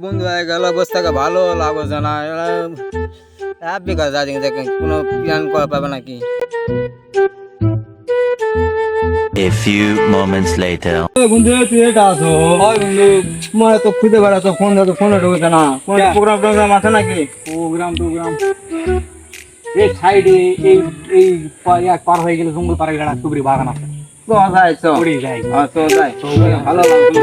বন্ধু হয়ে গেল, অবস্থাকে ভালো লাগছে না। এক বিঘা যা দেখেন কোনো প্ল্যান করা পাবে নাকি? A few moments later. বন্ধু তুই এটা আছো? হয় বন্ধু, তোমার তো খুঁজে বেড়াতো, ফোনে ঢুকছে না। কোন প্রোগ্রাম আছে নাকি? প্রোগ্রাম এই সাইডে এই এই পার হয়ে গেলে জঙ্গল পার গেলে টুকরি বাগান আছে। তো যাই তো উড়ি যাই। তো যাই তো ভালো লাগলো।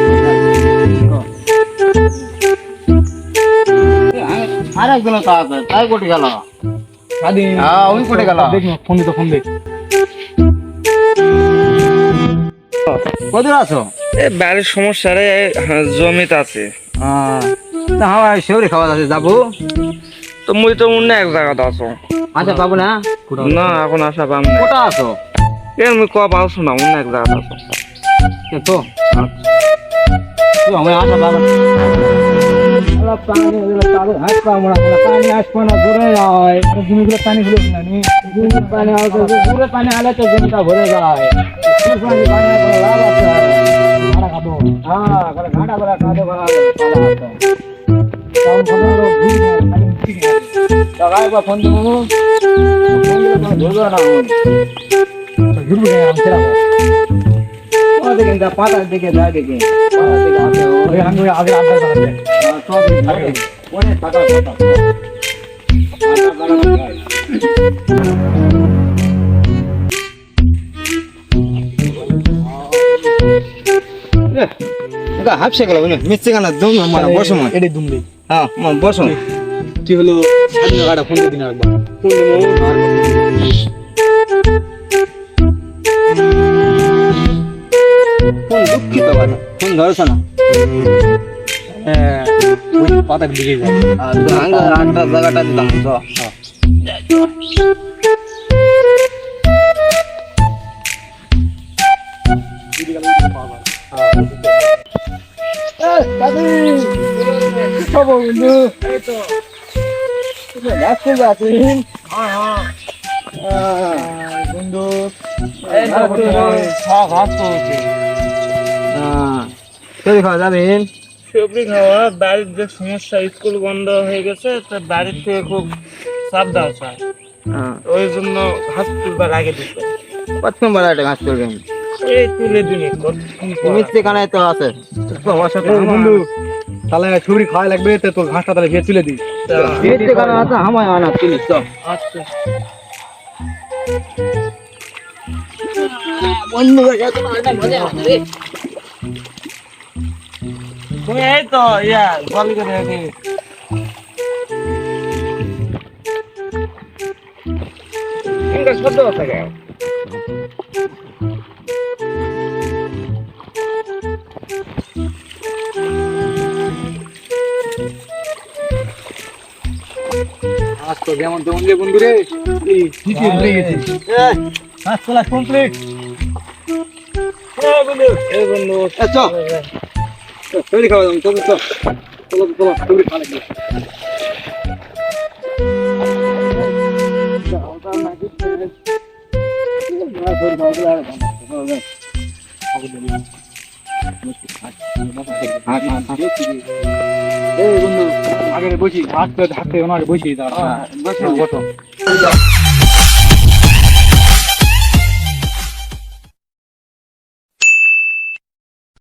আর একজন তো আছে, তাই কোটি গেল স্বাধীন। হ্যাঁ ওই কোটি গেল। দেখ না, ফোন দে। কোথায় আছো? এই বাড়ির সমস্যা রে, জমিতে আছে। না হয় সেউরি খাওয়া আছে, যাবো তো মুই তো অন্য এক জায়গাতে আছো। আচ্ছা পাবো না? না এখন আসা পাম না। কোটা আছো? এ মুই ক পাওছো না, অন্য এক জায়গাতে আছো। তো আমি আসা পাবো না। হাত পা মোড়া পানি আসবো না, ঘুরে যায় জমিগুলো, পানি গুলো পানি ঘুরে পানি আলে তো জমিটা ভরে যায়। লাভ আছে, ঘাটা খাবো। হ্যাঁ ঘাটা করে খাওয়াতে ভালো ফোন দেবো, ধরবে না ঘুরবো পাতার দিকে যায় দেখে আগে অনেক টাকা হাফসে গেল মিথ্যে গানা দম মানে বসো এটাই দুমলি। হ্যাঁ বসো। কি হলো গাড়া ফোন দিন একবার ফোন দুঃখিত কথা ফোন ধরছো না। ওই পাতার দিকে যায় আটটা জায়গাটা দিতাম। যাবেন সবজি খাওয়া, বাড়ির যে সমস্যা, স্কুল বন্ধ হয়ে গেছে, তো বাড়ির থেকে খুব চাপ দেওয়া চায়। ওই জন্য ঘাস তুলবার আগে দিচ্ছে। কতক্ষণ বড় একটা ঘাস করবেন? এই তুলে দিনে মিথ্যে কানায় তো আছে বন্ধু, তাহলে ছুরি খাওয়া লাগবে তো তোর ঘাসটা তাহলে ভেয়ে তুলে দিই। মিথ্যে কানা আছে আমায় আনা তুলিস তো। আচ্ছা বন্ধু এই তো ইয়া গলি করে আগে ইনকা শব্দ কথা গায়। আজ তো যেমন তেমন রে বন্ধু রে, ঠিকই ভুলে গেছি। কাজ চলা কমপ্লিট। এই বন্ধু আচ্ছা তৈরি খাওয়া দাম চলো চলো তৈরি খাওয়া লাগবে। বন্ধু আগে বসি, হাত হাতে ওনারে বসি, বসো।